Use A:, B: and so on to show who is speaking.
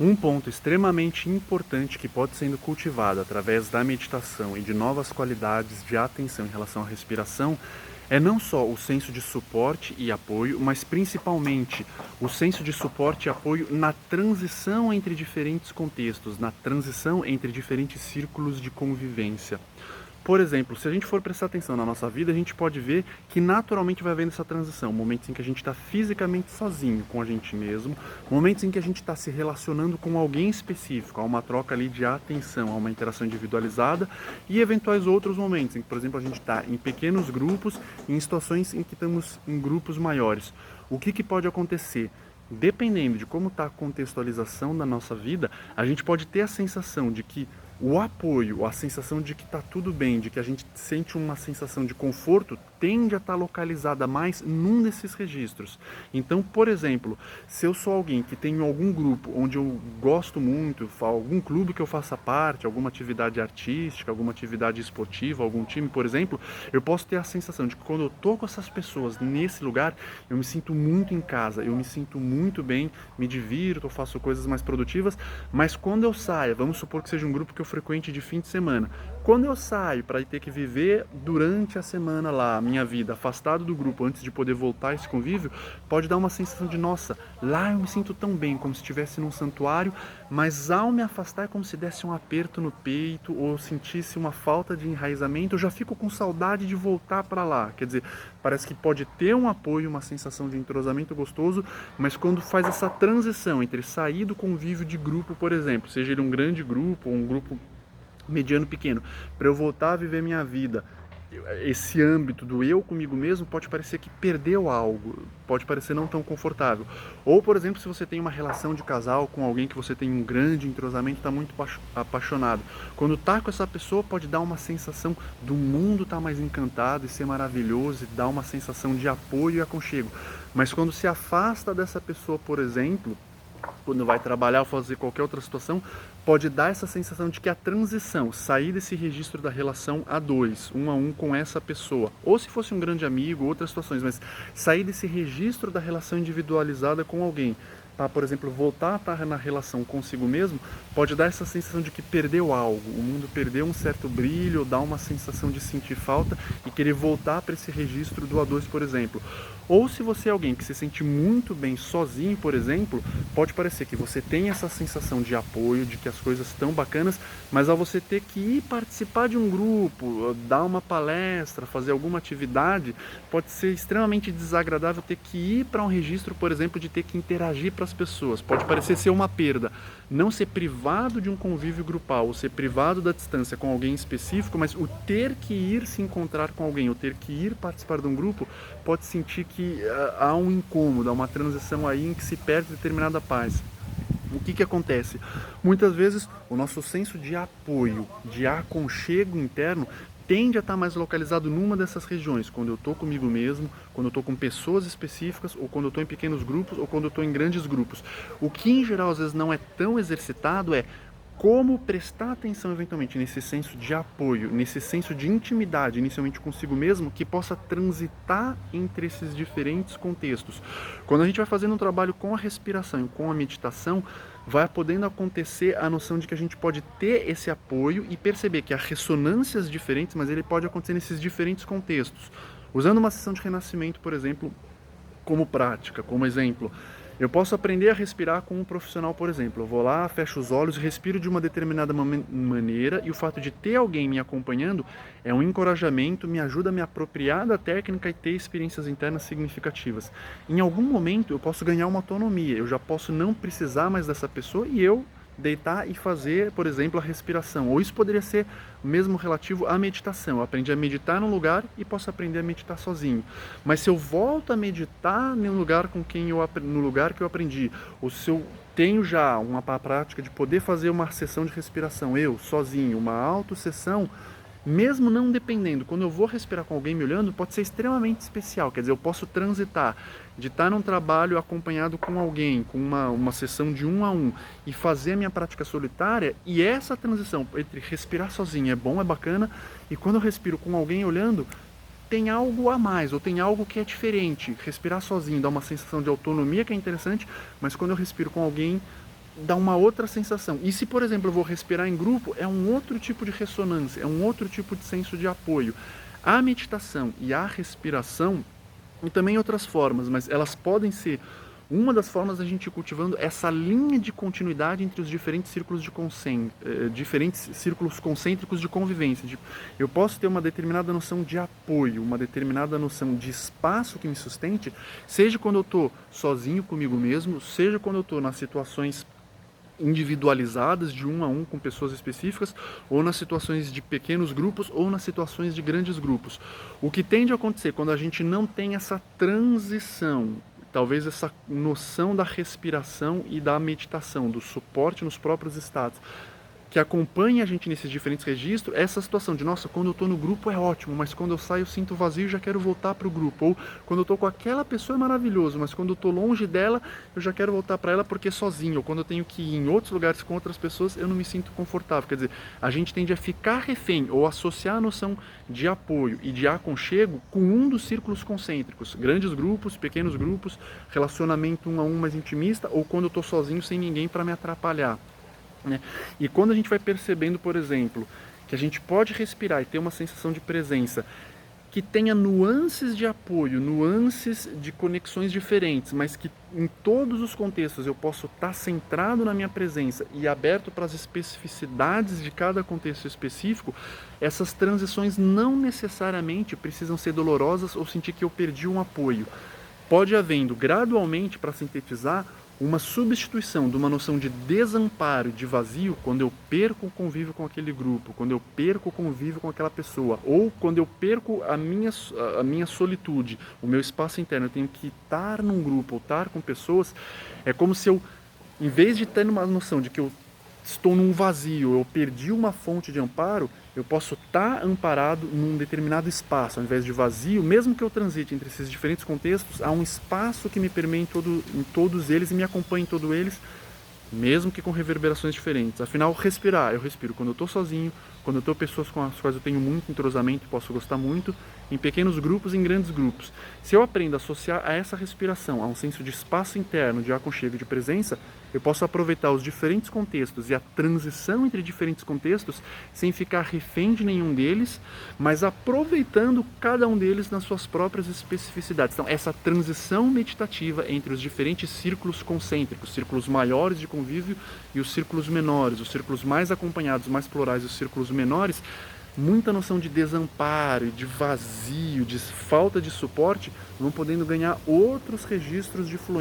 A: Um ponto extremamente importante que pode sendo cultivado através da meditação e de novas qualidades de atenção em relação à respiração é não só o senso de suporte e apoio, mas principalmente o senso de suporte e apoio na transição entre diferentes contextos, na transição entre diferentes círculos de convivência. Por exemplo, se a gente for prestar atenção na nossa vida, a gente pode ver que naturalmente vai havendo essa transição, momentos em que a gente está fisicamente sozinho com a gente mesmo, momentos em que a gente está se relacionando com alguém específico, há uma troca ali de atenção, há uma interação individualizada, e eventuais outros momentos em que, por exemplo, a gente está em pequenos grupos e em situações em que estamos em grupos maiores. O que pode acontecer? Dependendo de como está a contextualização da nossa vida, a gente pode ter a sensação de que o apoio, a sensação de que está tudo bem, de que a gente sente uma sensação de conforto, tende a estar localizada mais num desses registros. Então, por exemplo, se eu sou alguém que tem algum grupo onde eu gosto muito, algum clube que eu faça parte, alguma atividade artística, alguma atividade esportiva, algum time, por exemplo, eu posso ter a sensação de que quando eu estou com essas pessoas nesse lugar, eu me sinto muito em casa, eu me sinto muito bem, me divirto, eu faço coisas mais produtivas, mas quando eu saio, vamos supor que seja um grupo que eu frequente de fim de semana. Quando eu saio para ter que viver durante a semana lá, a minha vida, afastado do grupo antes de poder voltar a esse convívio, pode dar uma sensação de, nossa, lá eu me sinto tão bem, como se estivesse num santuário, mas ao me afastar é como se desse um aperto no peito ou sentisse uma falta de enraizamento, eu já fico com saudade de voltar para lá. Quer dizer, parece que pode ter um apoio, uma sensação de entrosamento gostoso, mas quando faz essa transição entre sair do convívio de grupo, por exemplo, seja ele um grande grupo ou um grupo mediano pequeno, para eu voltar a viver minha vida, esse âmbito do eu comigo mesmo pode parecer que perdeu algo, pode parecer não tão confortável. Ou, por exemplo, se você tem uma relação de casal com alguém que você tem um grande entrosamento, está muito apaixonado. Quando tá com essa pessoa, pode dar uma sensação do mundo estar mais encantado e ser maravilhoso, e dar uma sensação de apoio e aconchego. Mas quando se afasta dessa pessoa, por exemplo, quando vai trabalhar ou fazer qualquer outra situação, pode dar essa sensação de que a transição, sair desse registro da relação a dois, um a um com essa pessoa, ou se fosse um grande amigo, outras situações, mas sair desse registro da relação individualizada com alguém, para, por exemplo, voltar a estar na relação consigo mesmo, pode dar essa sensação de que perdeu algo, o mundo perdeu um certo brilho, dá uma sensação de sentir falta e querer voltar para esse registro do A2, por exemplo. Ou se você é alguém que se sente muito bem sozinho, por exemplo, pode parecer que você tem essa sensação de apoio, de que as coisas estão bacanas, mas ao você ter que ir participar de um grupo, dar uma palestra, fazer alguma atividade, pode ser extremamente desagradável ter que ir para um registro, por exemplo, de ter que interagir para as pessoas. Pode parecer ser uma perda. Não ser privado de um convívio grupal, ou ser privado da distância com alguém específico, mas o ter que ir se encontrar com alguém, ou ter que ir participar de um grupo, pode sentir que há um incômodo, há uma transição aí em que se perde determinada paz. O que acontece? Muitas vezes o nosso senso de apoio, de aconchego interno, tende a estar mais localizado numa dessas regiões, quando eu estou comigo mesmo, quando eu estou com pessoas específicas, ou quando eu estou em pequenos grupos, ou quando eu estou em grandes grupos. O que em geral às vezes não é tão exercitado é como prestar atenção eventualmente nesse senso de apoio, nesse senso de intimidade, inicialmente consigo mesmo, que possa transitar entre esses diferentes contextos. Quando a gente vai fazendo um trabalho com a respiração e com a meditação, vai podendo acontecer a noção de que a gente pode ter esse apoio e perceber que há ressonâncias diferentes, mas ele pode acontecer nesses diferentes contextos. Usando uma sessão de renascimento, por exemplo, como prática, como exemplo, eu posso aprender a respirar com um profissional, por exemplo. Eu vou lá, fecho os olhos, respiro de uma determinada maneira e o fato de ter alguém me acompanhando é um encorajamento, me ajuda a me apropriar da técnica e ter experiências internas significativas. Em algum momento eu posso ganhar uma autonomia, eu já posso não precisar mais dessa pessoa e eu deitar e fazer, por exemplo, a respiração. Ou isso poderia ser mesmo relativo à meditação. Eu aprendi a meditar num lugar e posso aprender a meditar sozinho. Mas se eu volto a meditar no lugar no lugar que eu aprendi, ou se eu tenho já uma prática de poder fazer uma sessão de respiração, eu sozinho, uma autossessão, mesmo não dependendo, quando eu vou respirar com alguém me olhando, pode ser extremamente especial. Quer dizer, eu posso transitar de estar num trabalho acompanhado com alguém, com uma sessão de um a um, e fazer a minha prática solitária, e essa transição entre respirar sozinho é bom, é bacana, e quando eu respiro com alguém olhando, tem algo a mais, ou tem algo que é diferente. Respirar sozinho dá uma sensação de autonomia que é interessante, mas quando eu respiro com alguém, dá uma outra sensação. E se, por exemplo, eu vou respirar em grupo, é um outro tipo de ressonância, é um outro tipo de senso de apoio. A meditação e a respiração, e também outras formas, mas elas podem ser uma das formas da gente ir cultivando essa linha de continuidade entre os diferentes círculos diferentes círculos concêntricos de convivência. Eu posso ter uma determinada noção de apoio, uma determinada noção de espaço que me sustente, seja quando eu estou sozinho comigo mesmo, seja quando eu estou nas situações individualizadas, de um a um com pessoas específicas, ou nas situações de pequenos grupos, ou nas situações de grandes grupos. O que tende a acontecer quando a gente não tem essa transição, talvez essa noção da respiração e da meditação, do suporte nos próprios estados, que acompanha a gente nesses diferentes registros, essa situação de, nossa, quando eu estou no grupo é ótimo, mas quando eu saio eu sinto vazio e já quero voltar para o grupo. Ou quando eu estou com aquela pessoa é maravilhoso, mas quando eu estou longe dela, eu já quero voltar para ela porque sozinho. Ou quando eu tenho que ir em outros lugares com outras pessoas, eu não me sinto confortável. Quer dizer, a gente tende a ficar refém ou associar a noção de apoio e de aconchego com um dos círculos concêntricos. Grandes grupos, pequenos grupos, relacionamento um a um mais intimista, ou quando eu estou sozinho sem ninguém para me atrapalhar. Né? E quando a gente vai percebendo, por exemplo, que a gente pode respirar e ter uma sensação de presença que tenha nuances de apoio, nuances de conexões diferentes, mas que em todos os contextos eu posso estar centrado na minha presença e aberto para as especificidades de cada contexto específico, essas transições não necessariamente precisam ser dolorosas ou sentir que eu perdi um apoio. Pode havendo gradualmente, para sintetizar, uma substituição de uma noção de desamparo, de vazio, quando eu perco o convívio com aquele grupo, quando eu perco o convívio com aquela pessoa, ou quando eu perco a minha solitude, o meu espaço interno, eu tenho que estar num grupo ou estar com pessoas, é como se eu, em vez de ter uma noção de que eu estou num vazio, eu perdi uma fonte de amparo, eu posso estar amparado num determinado espaço, ao invés de vazio, mesmo que eu transite entre esses diferentes contextos, há um espaço que me permeia em todos eles e me acompanha em todos eles, mesmo que com reverberações diferentes. Afinal, respirar, eu respiro quando eu estou sozinho, quando eu estou pessoas com as quais eu tenho muito entrosamento e posso gostar muito, em pequenos grupos e em grandes grupos. Se eu aprendo a associar a essa respiração, a um senso de espaço interno, de aconchego e de presença, eu posso aproveitar os diferentes contextos e a transição entre diferentes contextos sem ficar refém de nenhum deles, mas aproveitando cada um deles nas suas próprias especificidades. Então, essa transição meditativa entre os diferentes círculos concêntricos, círculos maiores de convívio e os círculos menores, os círculos mais acompanhados, mais plurais e os círculos menores, muita noção de desamparo, de vazio, de falta de suporte, vão podendo ganhar outros registros de fluência.